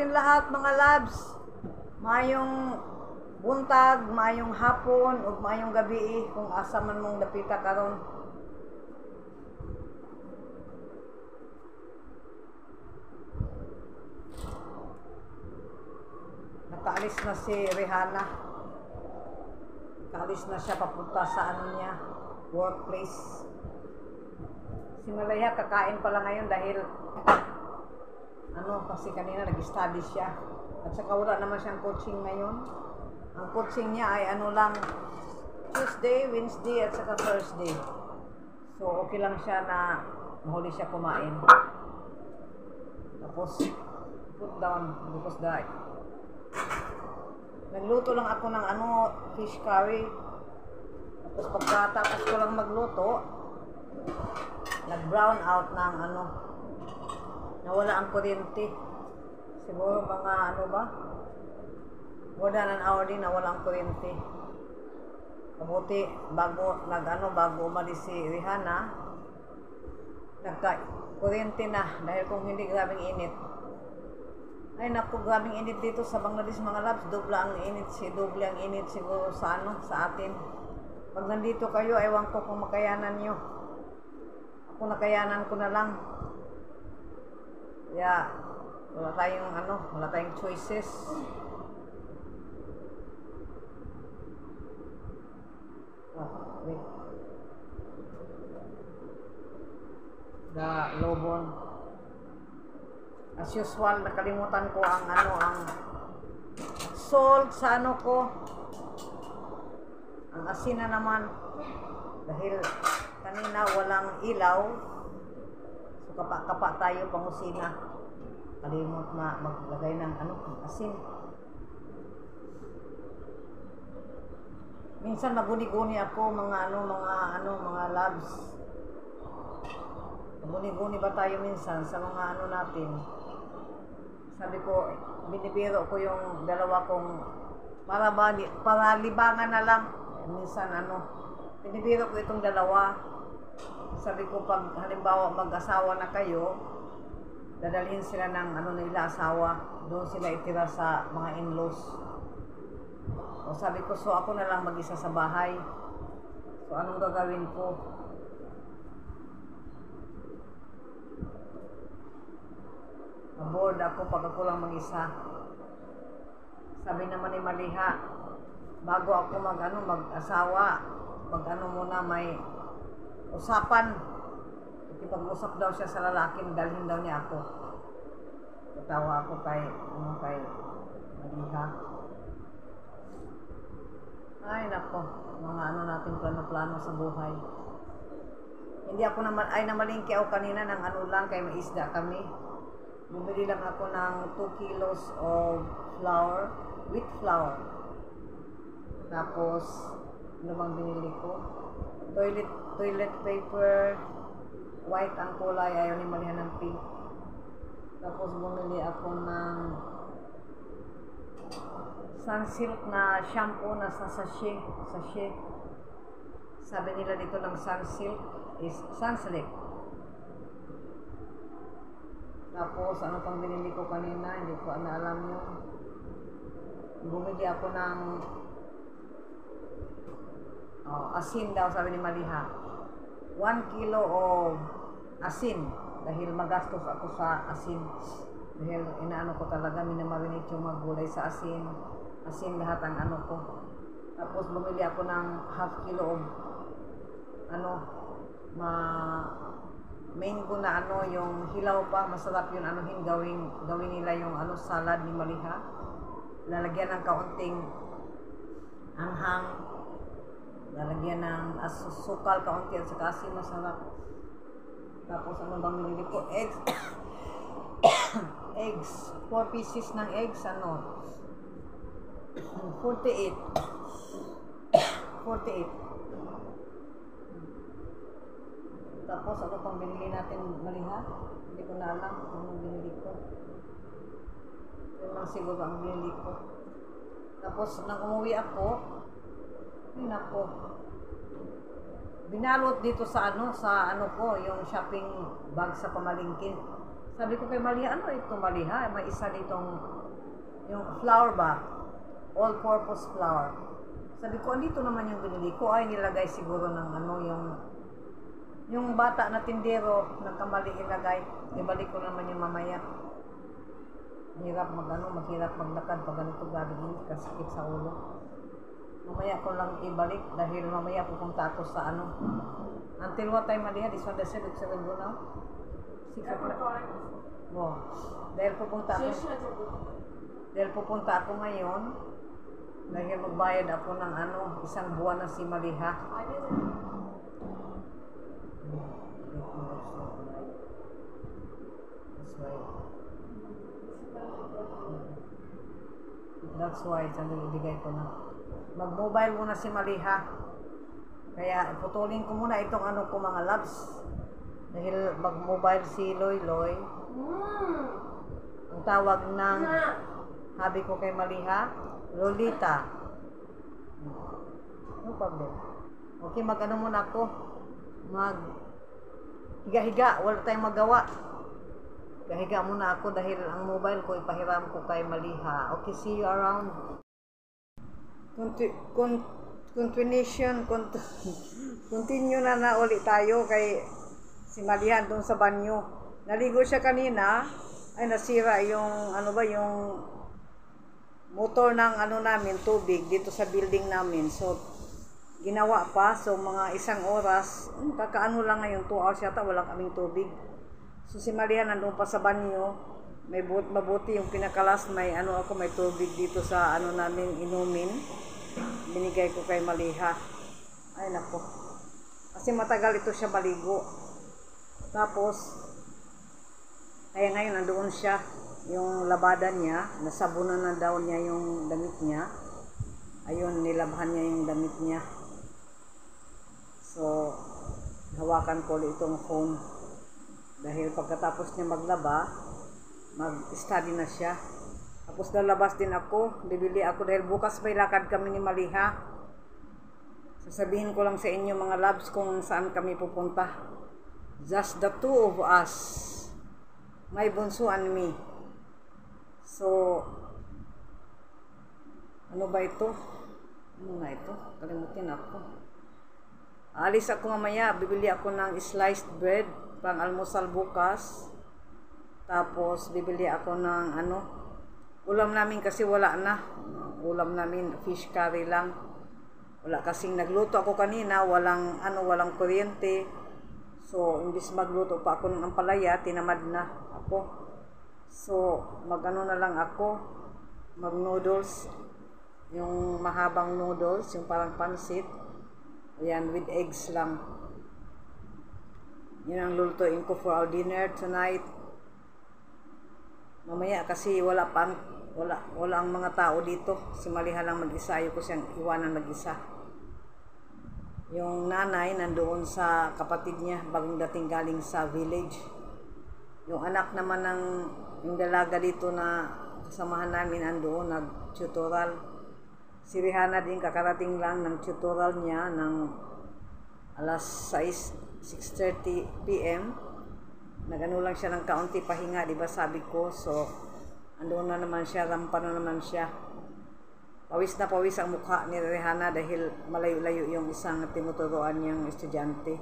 atin lahat mga labs. Mayong buntag, mayong hapon, ug mayong gabi kung asa man mong dapita karon. Nakaalis na si Rihanna. Nakaalis na siya papunta sa ano niya, workplace. Si Malaya kakain pala ngayon dahil kasi kanina nag-study siya. At saka wala naman siyang coaching ngayon. Ang coaching niya ay lang, Tuesday, Wednesday, at saka Thursday. So, okay lang siya na mahuli siya kumain. Tapos, put down, because that. Nagluto lang ako ng fish curry. Tapos pagkatapos ko lang magluto, nag-brown out ng nawala ang kuryente. Siguro mga more than an hour din nawala ang kuryente. Kabuti bago umalis si Rihanna, nagka-kuryente na dahil kung hindi grabing init. Ay naku, grabing init dito sa Bangladesh mga labs. Doble ang init siguro sa atin. Pag nandito kayo, ewan ko kung makayanan nyo. Ako nakayanan ko na lang. Kaya wala tayong choices. Wait. Lobon. As usual, nakalimutan ko ang salt sa ko. Ang asin na naman dahil kanina walang ilaw. So kapa tayo pangusina. Kalimot na maglagay ng asin. Minsan maguni-guni ako mga labs. Maguni-guni ba tayo minsan sa mga natin? Sabi ko, binibiro ko yung dalawa kong para libangan na lang. Minsan binibiro ko itong dalawa. Sabi ko, pag halimbawa mag-asawa na kayo, dadalhin sila ng nila asawa, doon sila itira sa mga in-laws. O sabi ko, so ako na lang mag-isa sa bahay. So anong gagawin ko? Bored ako pag ako lang mag-isa. Sabi naman ni Maliha, bago ako mag-asawa, muna may usapan. Pag-usap daw siya sa lalaki, dalhin daw niya ako. Tatawa ako kay Maliha. Ay nako, mga natin plano-plano sa buhay. Hindi ako namalingki ako kanina ng lang kay may isda kami. Bumili lang ako ng 2 kilos of flour, wheat flour. Tapos, bang binili ko? Toilet paper, white ang kulay, ayaw ni Malihan ng pink. Tapos, bumili ako ng Sunsilk na shampoo na sa sachet. Sabi nila dito ng Sunsilk is Sunsilk. Tapos, pang binili ko kanina, hindi ko alam yun. Bumili ako ng asin daw, sabi ni Maliha. 1 kilo of asin. Dahil magastos ako sa asin. Dahil ko talaga, minamarinate yung mga gulay sa asin. Asin lahat ang ko. Tapos, bumili ako ng half kilo of mango na yung hilaw pa, masarap yun gawin nila yung salad ni Maliha. Lalagyan ng kaunting anghang, lalagyan ng sukal kaunti at saka asin, masarap. Tapos bang binili ko? Eggs. Eggs, 4 pieces ng eggs, 48. Tapos pang binili natin, Maliha? Hindi ko na alam anong binili ko. Yun lang siguro ang binili ko. Tapos nang umuwi ako, binalot dito sa ko, yung shopping bag sa pamalingkin. Sabi ko kay Maliha, ano ito Maliha? May isa ditong, yung flour ba? All-purpose flour. Sabi ko, andito naman yung binili ko. Ay, nilagay siguro ng ano, yung bata na tindero, nagkamali ilagay. Ibalik ko naman yung mamaya. Maghirap maglakad pag ganito gagawin, kasakit sa ulo. Mamaya ko lang ibalik dahil mamaya pupunta ako sa ano. Until what time, Maliha? This one, the 7 go now? 6 o'clock. Oh, dahil pupunta ako ngayon, dahil magbayad ako ng ano, isang buwan na si Maliha. That's why, sandali, ibigay ko na. Mag-mobile muna si Maliha. Kaya, putulin ko muna itong ano ko mga loves. Dahil mag-mobile si Loy. Ang tawag ng habi ko kay Maliha, Lolita. No problem. Okay, mag-ano muna ako. Higa-higa, wala tayong magawa. Higa muna ako dahil ang mobile ko ipahiram ko kay Maliha. Okay, see you around. Continue na ulit tayo kay si Maliha doon sa banyo. Naligo siya kanina, ay nasira yung ano ba yung motor ng ano namin, tubig dito sa building namin. So ginawa pa, so mga isang oras, kakaano lang ngayon, 2 hours yata wala kaming tubig. So si Maliha nandun pa sa banyo, mabuti yung pinakalas, may ano ako, may tubig dito sa ano namin inumin. Binigay ko kay Maliha. Ay nako. Kasi matagal ito siya maligo. Tapos kaya ngayon nandoon siya, yung labada niya, nasabunan na daw niya yung damit niya. Ayun, nilabhan niya yung damit niya. So hawakan ko ulit itong phone. Dahil pagkatapos niya maglaba, mag-study na siya. Tapos lalabas din ako, bibili ako dahil bukas may lakad kami ni Maliha. Sasabihin ko lang sa inyo mga loves kung saan kami pupunta. Just the two of us. My bunso and me. So, ano ba ito? Ano na ito? Kalimutin ako. Alis ako mamaya, bibili ako ng sliced bread pang almusal bukas. Tapos bibili ako ng ano, ulam namin kasi wala na. Ulam namin fish curry lang. Wala kasing nagluto ako kanina, walang kuryente. So imbis magluto pa ako ng ampalaya, tinamad na ako. So magano na lang ako, mag noodles, yung mahabang noodles, yung parang pansit. Ayan, with eggs lang. Yun ang lulutuin ko for our dinner tonight. Mamaya kasi wala ang mga tao dito. Si Maliha lang mag-isa, ayoko siyang iwanan mag-isa. Yung nanay nandoon sa kapatid niya, bagong dating galing sa village. Yung anak naman yung dalaga dito na kasamahan namin nandoon, nag-tutoral. Si Rihanna din kakarating lang ng tutoral niya ng alas 6:30 PM. Nagano lang siya ng kaunti pahinga, di ba sabi ko? So, andoon na naman siya, rampa na naman siya. Pawis na pawis ang mukha ni Rihanna dahil malayo-layo yung isang tinuturuan niyang estudyante.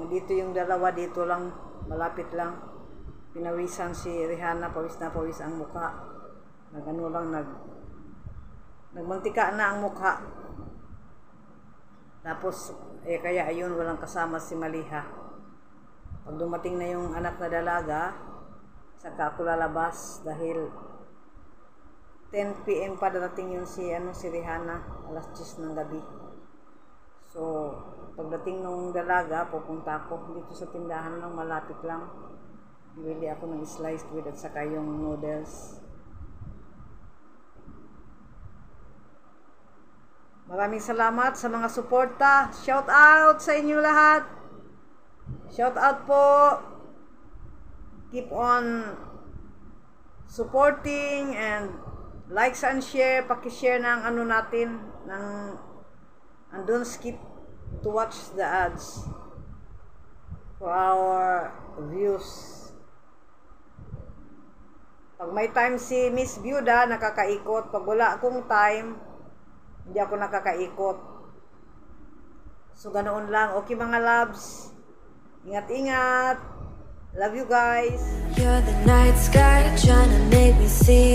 Dito yung dalawa, dito lang, malapit lang. Pinawisan si Rihanna, pawis na pawis ang mukha. Nagano lang, nagmantika na ang mukha. Tapos, kaya ayun, walang kasama si Maliha. Pag dumating na yung anak na dalaga, saka ako lalabas dahil 10 PM pa darating yun si Rihanna, alas 10 ng gabi. So, pagdating ng dalaga, pupunta ako dito sa tindahan lang, malapit lang. Bili ako ng sliced bread at saka yung noodles. Maraming salamat sa mga suporta. Shout out sa inyo lahat. Shout out po. Keep on supporting and likes and share. Paki-share ng ano natin, and don't skip to watch the ads for our views. Pag may time si Miss Byuda, nakakaikot. Pag wala akong time, hindi ako nakakaikot. So, ganoon lang. Okay mga loves. Ingat-ingat. Love you guys. You're the night sky trying to make me see